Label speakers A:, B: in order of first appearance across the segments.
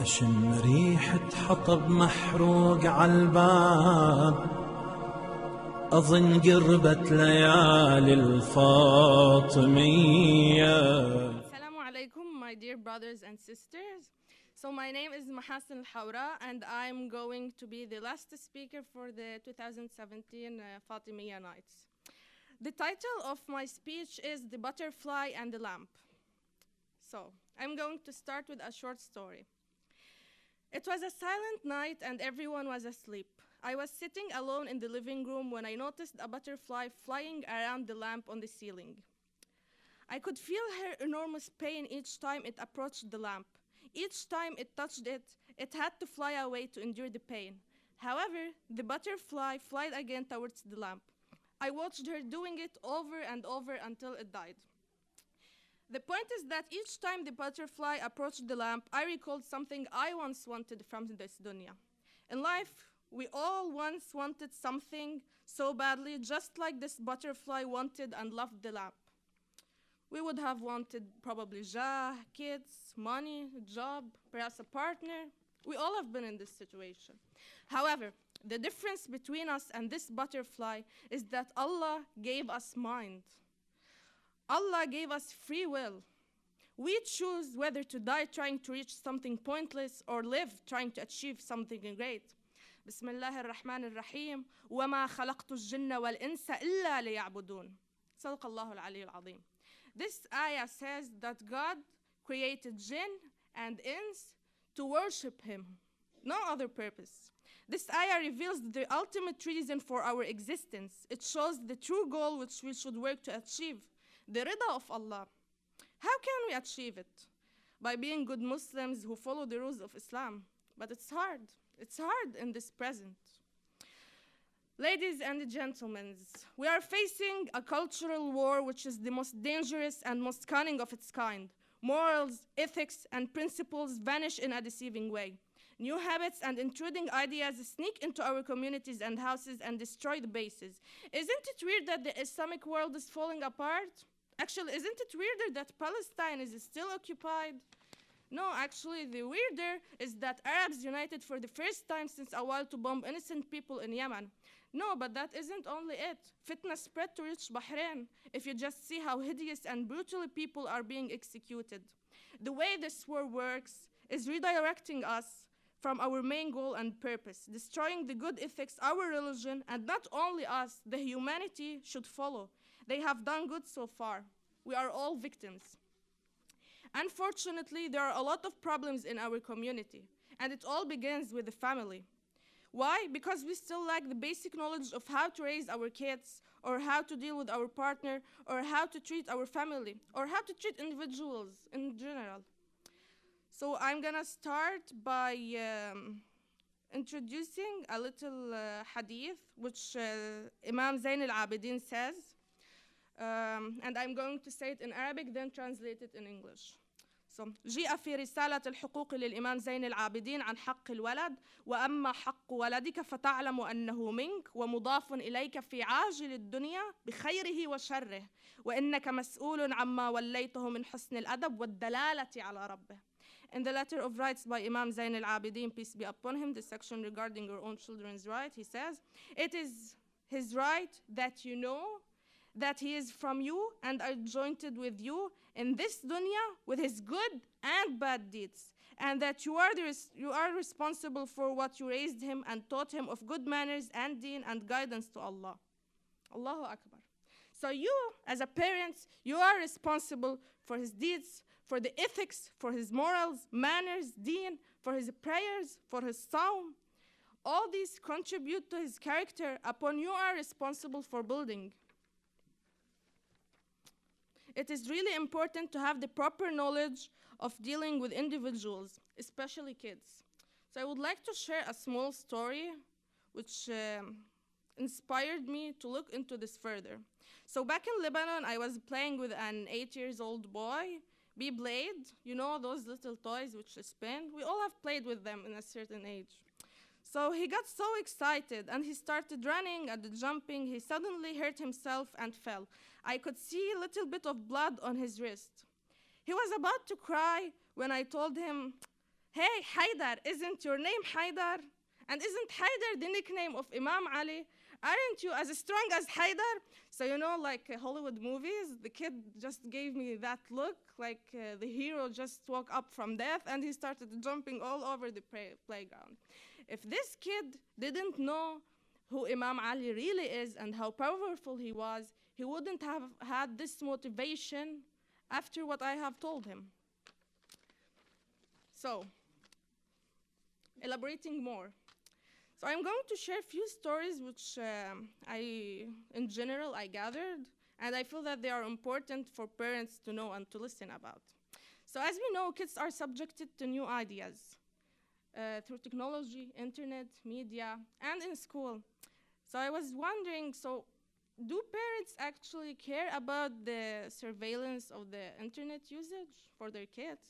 A: أشم ريحة حطب محروق عالباب، أظن قربت ليالي الفاطمية.
B: Assalamu alaikum, my dear brothers and sisters. So my name is Mahasen Al-Hawra, and I'm going to be the last speaker for the 2017 Fatimiya Nights. The title of my speech is The Butterfly and the Lamp. So I'm going to start with a short story. It was a silent night and everyone was asleep. I was sitting alone in the living room when I noticed a butterfly flying around the lamp on the ceiling. I could feel her enormous pain each time it approached the lamp. Each time it touched it, it had to fly away to endure the pain. However, the butterfly flied again towards the lamp. I watched her doing it over and over until it died. The point is that each time the butterfly approached the lamp, I recalled something I once wanted from this dunya. In life, we all once wanted something so badly, just like this butterfly wanted and loved the lamp. We would have wanted probably jah, kids, money, a job, perhaps a partner. We all have been in this situation. However, the difference between us and this butterfly is that Allah gave us mind. Allah gave us free will. We choose whether to die trying to reach something pointless or live trying to achieve something great. بسم الله الرحمن الرحيم وما خلقت الجن والإنس إلا ليعبدون. صدق الله العلي العظيم. This ayah says that God created jinn and ins to worship Him, no other purpose. This ayah reveals the ultimate reason for our existence. It shows the true goal which we should work to achieve, the rida of Allah. How can we achieve it? By being good Muslims who follow the rules of Islam. But it's hard. It's hard in this present. Ladies and gentlemen, we are facing a cultural war which is the most dangerous and most cunning of its kind. Morals, ethics, and principles vanish in a deceiving way. New habits and intruding ideas sneak into our communities and houses and destroy the bases. Isn't it weird that the Islamic world is falling apart? Actually, isn't it weirder that Palestine is still occupied? No, actually, the weirder is that Arabs united for the first time since a while to bomb innocent people in Yemen. No, but that isn't only it. Fitna spread to reach Bahrain. If you just see how hideous and brutally people are being executed. The way this war works is redirecting us from our main goal and purpose, destroying the good ethics our religion, and not only us, the humanity should follow. They have done good so far. We are all victims. Unfortunately, there are a lot of problems in our community, and it all begins with the family. Why? Because we still lack the basic knowledge of how to raise our kids, or how to deal with our partner, or how to treat our family, or how to treat individuals in general. So I'm gonna start by introducing a little hadith, which Imam Zain Al-Abidin says. And I'm going to say it in Arabic, then translate it in English. So, جاء في رسالة الحقوق للإمام زين العابدين عن حق الولد وأما حق ولدك فتعلم أنه منك ومضاف إليك في عاجل الدنيا بخيره وشره وإنك مسؤول عما وليته من حسن الأدب والدلالة على ربه. In the letter of rights by Imam Zain al-Abidin, peace be upon him, the section regarding your own children's right, he says, it is his right that you know that he is from you and are jointed with you in this dunya with his good and bad deeds, and that you are responsible for what you raised him and taught him of good manners and deen and guidance to Allah. Allahu Akbar. So you, as a parent, you are responsible for his deeds, for the ethics, for his morals, manners, deen, for his prayers, for his sawm. All these contribute to his character upon you are responsible for building. It is really important to have the proper knowledge of dealing with individuals, especially kids. So I would like to share a small story which inspired me to look into this further. So back in Lebanon, I was playing with an 8-year-old boy, Beyblade, you know those little toys which spin? We all have played with them in a certain age. So he got so excited and he started running and jumping. He suddenly hurt himself and fell. I could see a little bit of blood on his wrist. He was about to cry when I told him, hey, Haidar, isn't your name Haidar? And isn't Haidar the nickname of Imam Ali? Aren't you as strong as Haidar? So, you know, like Hollywood movies, the kid just gave me that look, like the hero just woke up from death and he started jumping all over the playground. If this kid didn't know who Imam Ali really is and how powerful he was, he wouldn't have had this motivation after what I have told him. So, elaborating more. So I'm going to share a few stories which in general, I gathered, and I feel that they are important for parents to know and to listen about. So as we know, kids are subjected to new ideas through technology, internet, media, and in school. So I was wondering, so do parents actually care about the surveillance of the internet usage for their kids?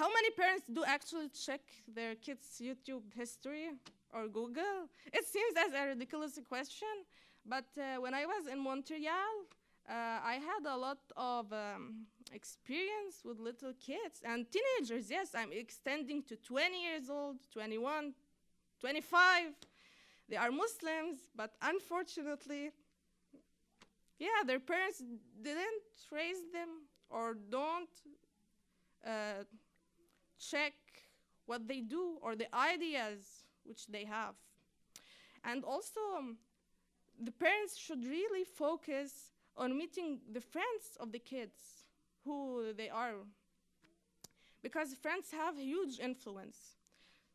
B: How many parents do actually check their kids' YouTube history or Google? It seems as a ridiculous question, but when I was in Montreal, I had a lot of experience with little kids and teenagers. Yes, I'm extending to 20 years old, 21, 25. They are Muslims, but unfortunately, yeah, their parents didn't raise them or don't check what they do or the ideas which they have. And also, the parents should really focus on meeting the friends of the kids, who they are, because friends have huge influence.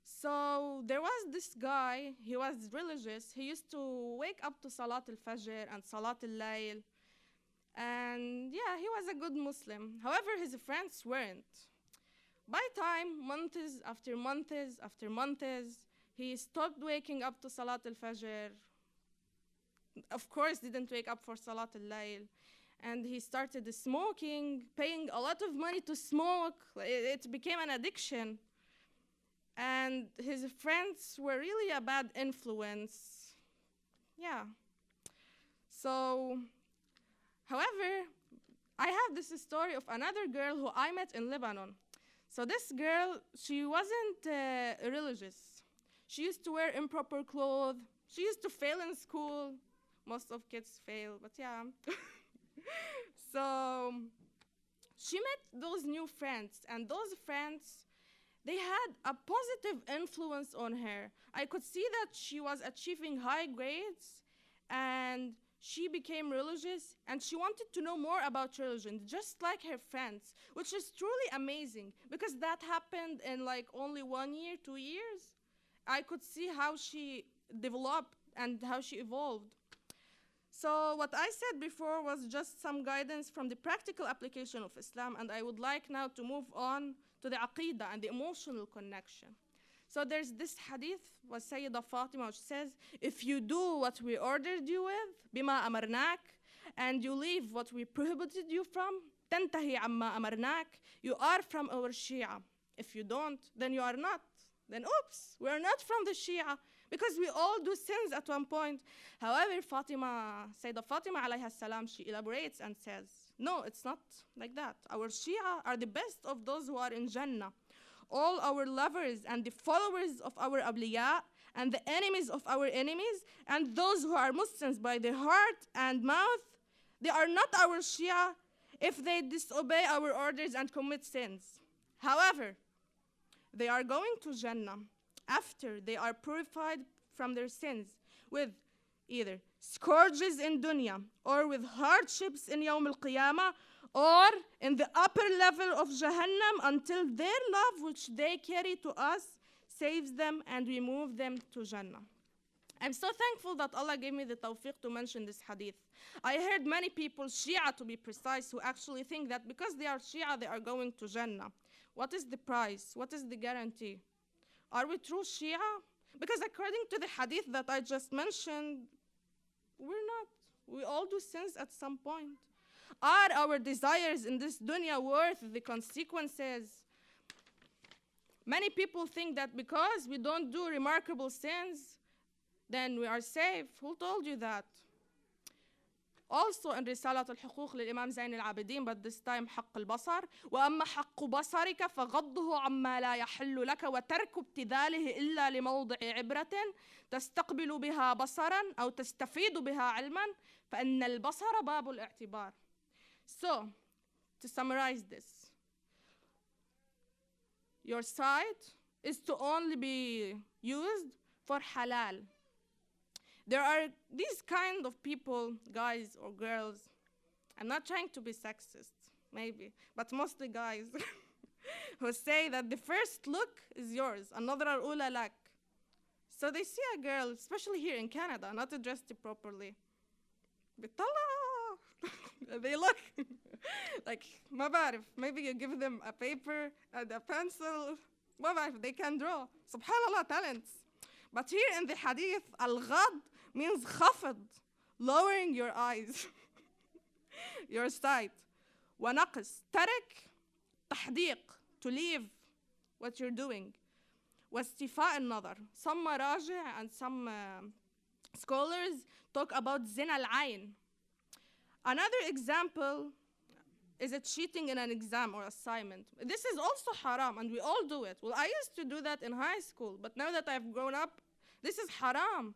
B: So there was this guy, he was religious, he used to wake up to Salat al-Fajr and Salat al-Layl, and yeah, he was a good Muslim. However, his friends weren't. By time, months after months after months, he stopped waking up to Salat al-Fajr. Of course, didn't wake up for Salat al-Layl. And he started smoking, paying a lot of money to smoke. It became an addiction. And his friends were really a bad influence. Yeah. So, however, I have this story of another girl who I met in Lebanon. So this girl, she wasn't religious. She used to wear improper clothes. She used to fail in school. Most of kids fail, but yeah. So she met those new friends, and those friends, they had a positive influence on her. I could see that she was achieving high grades, and she became religious, and she wanted to know more about religion, just like her friends, which is truly amazing, because that happened in like only 1 year, 2 years. I could see how she developed and how she evolved. So what I said before was just some guidance from the practical application of Islam, and I would like now to move on to the aqidah and the emotional connection. So there's this hadith was Sayyida Fatima, which says, if you do what we ordered you with, bima amarnak, and you leave what we prohibited you from, tantahi amma amarnak, you are from our Shia. If you don't, then you are not. Then oops, we are not from the Shia, because we all do sins at one point. However, Sayyida Fatima alayha salam, she elaborates and says, no, it's not like that. Our Shia are the best of those who are in Jannah. All our lovers and the followers of our awliya and the enemies of our enemies and those who are Muslims by their heart and mouth, they are not our Shia if they disobey our orders and commit sins. However, they are going to Jannah after they are purified from their sins with either scourges in dunya or with hardships in Yawm al-Qiyamah or in the upper level of Jahannam until their love which they carry to us saves them and we move them to Jannah. I'm so thankful that Allah gave me the tawfiq to mention this hadith. I heard many people, Shia to be precise, who actually think that because they are Shia, they are going to Jannah. What is the price? What is the guarantee? Are we true Shia? Because according to the hadith that I just mentioned, we're not. We all do sins at some point. Are our desires in this dunya worth the consequences? Many people think that because we don't do remarkable sins, then we are safe. Who told you that? Also in رسالة الحقوق للإمام زين العابدين, but this time حق البصر. وأما حق بصرك فغضه عما لا يحل لك وترك ابتذاله إلا لموضع عبرة تستقبل بها بصرا أو تستفيد بها علما فإن البصر باب الاعتبار. So, to summarize this, your sight is to only be used for halal. There are these kind of people, guys or girls, I'm not trying to be sexist, maybe, but mostly guys, who say that the first look is yours, النظرة الأولى لك. So they see a girl, especially here in Canada, not dressed properly. بيطلع. They look like, ما بعرف, maybe you give them a paper and a pencil, ما بعرف, they can draw. Subhanallah, talents. But here in the hadith, al-ghad means khafid, lowering your eyes, your sight. ونقص, ترك, تحديق, to leave what you're doing. واستيفاء النظر. Some مراجع and some scholars talk about zina al-ayn. Another example is it cheating in an exam or assignment. This is also haram, and we all do it. Well, I used to do that in high school, but now that I've grown up, this is haram.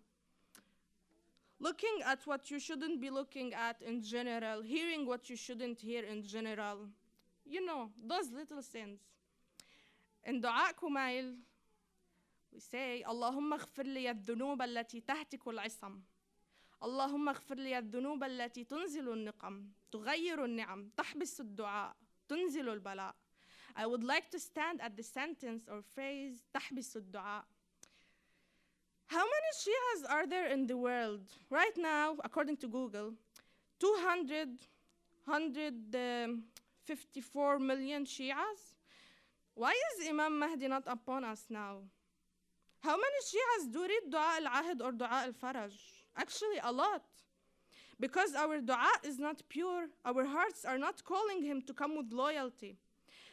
B: Looking at what you shouldn't be looking at in general, hearing what you shouldn't hear in general, you know, those little sins. In Dua Kumail, we say, Allahumma اغفر لي الذنوب التي تهتك العصم. اللهم اغفر لي الذنوب التي تنزل النقم تغير النعم تحبس الدعاء تنزل البلاء. I would like to stand at the sentence or phrase تحبس الدعاء. How many Shias are there in the world? Right now, according to Google, 154 million Shias. Why is Imam Mahdi not upon us now? How many Shias do read Dua al-Ahd or Dua al-Faraj? Actually, a lot. Because our dua is not pure, our hearts are not calling him to come with loyalty.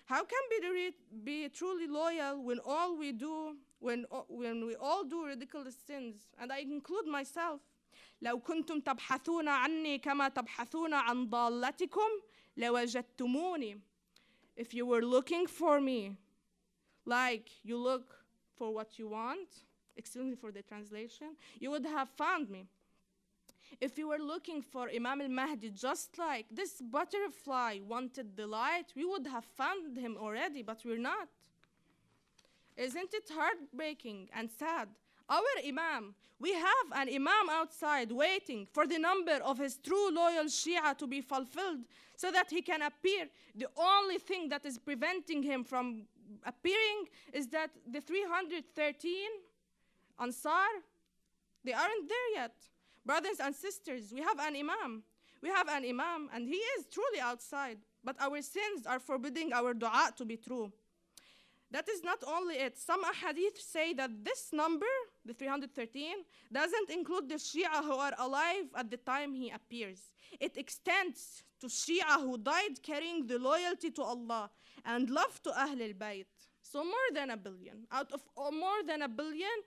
B: How can we be truly loyal when all we do, when we all do ridiculous sins? And I include myself. لو كنتم تبحثون عني كما تبحثون عن ضالتكم لوجدتموني. If you were looking for me, like you look for what you want, excuse me for the translation, you would have found me. If you were looking for Imam al-Mahdi just like this butterfly wanted the light, we would have found him already, but we're not. Isn't it heartbreaking and sad? Our Imam, we have an Imam outside waiting for the number of his true loyal Shia to be fulfilled so that he can appear. The only thing that is preventing him from appearing is that the 313 Ansar, they aren't there yet. Brothers and sisters, we have an Imam. We have an Imam, and he is truly outside. But our sins are forbidding our dua to be true. That is not only it. Some ahadith say that this number, the 313, doesn't include the Shia who are alive at the time he appears. It extends to Shia who died carrying the loyalty to Allah and love to Ahl al-Bayt. So more than a billion. Out of more than a billion,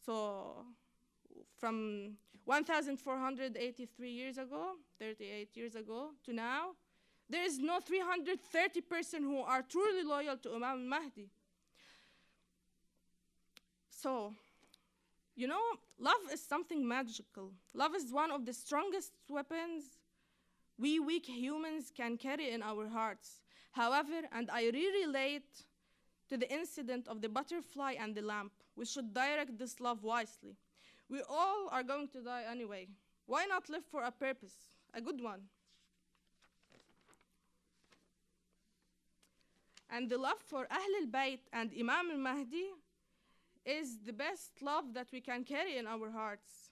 B: so from 1,483 years ago, 38 years ago, to now, there is no 330 person who are truly loyal to Imam al-Mahdi. So, you know, love is something magical. Love is one of the strongest weapons we weak humans can carry in our hearts. However, and I relate to the incident of the butterfly and the lamp, we should direct this love wisely. We all are going to die anyway. Why not live for a purpose, a good one? And the love for Ahl al-Bayt and Imam al-Mahdi is the best love that we can carry in our hearts.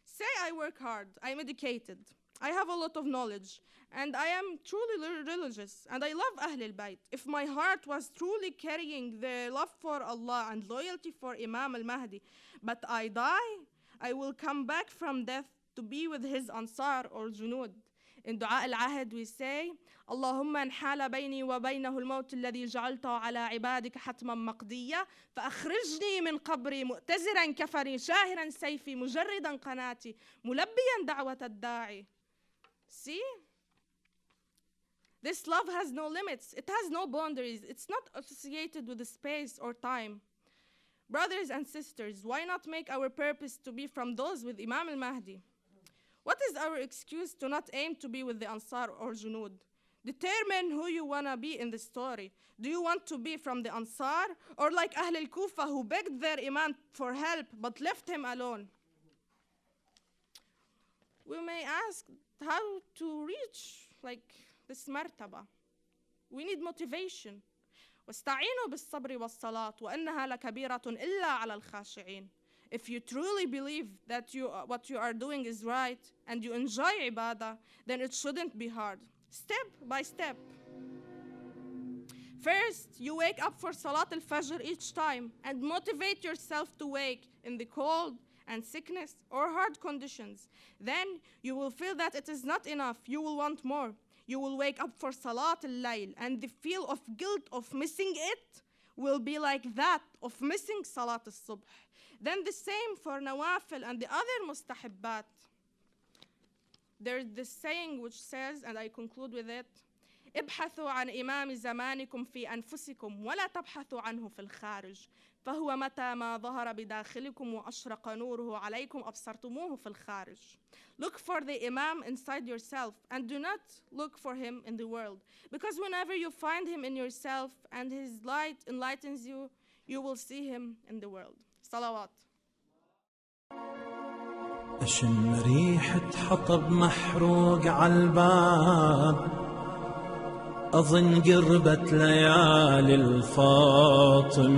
B: Say I work hard, I'm educated, I have a lot of knowledge, and I am truly religious, and I love Ahl al-Bayt. If my heart was truly carrying the love for Allah and loyalty for Imam al-Mahdi, but I die, I will come back from death to be with his Ansar or Junud. In دعاء العهد we say اللهم إن حال بيني وبينه الموت الذي جعلته على عبادك حتما مقضيا فأخرجني من قبري مؤتزرا كفري شاهرا سيفي مجردا قناتي ملبيا دعوة الداعي. See? This love has no limits. It has no boundaries. It's not associated with space or time. Brothers and sisters, why not make our purpose to be from those with Imam al-Mahdi? What is our excuse to not aim to be with the Ansar or Junud? Determine who you want to be in the story. Do you want to be from the Ansar or like Ahl al-Kufa who begged their Imam for help but left him alone? We may ask how to reach this martaba. We need motivation. واستعينوا بالصبر والصلاة وإنها لكبيرة إلا على الخاشعين. If you truly believe that what you are doing is right and you enjoy ibadah, then it shouldn't be hard. Step by step. First, you wake up for Salat al-Fajr each time and motivate yourself to wake in the cold and sickness or hard conditions. Then you will feel that it is not enough. You will want more. You will wake up for Salat al-Layl and the feel of guilt of missing it will be like that of missing Salat al-Subh. Then the same for Nawafil and the other mustahabbat. There's this saying which says, and I conclude with it, ابحثوا عن إمام زمانكم في أنفسكم ولا تبحثوا عنه في الخارج فهو متى ما ظهر بداخلكم وأشرق نوره عليكم أبصرتموه في الخارج. Look for the Imam inside yourself and do not look for him in the world, because whenever you find him in yourself and his light enlightens you, you will see him in the world. صلوات.
A: أشم ريحة حطب محروق عالباب أظن قربت ليالي الفاطمية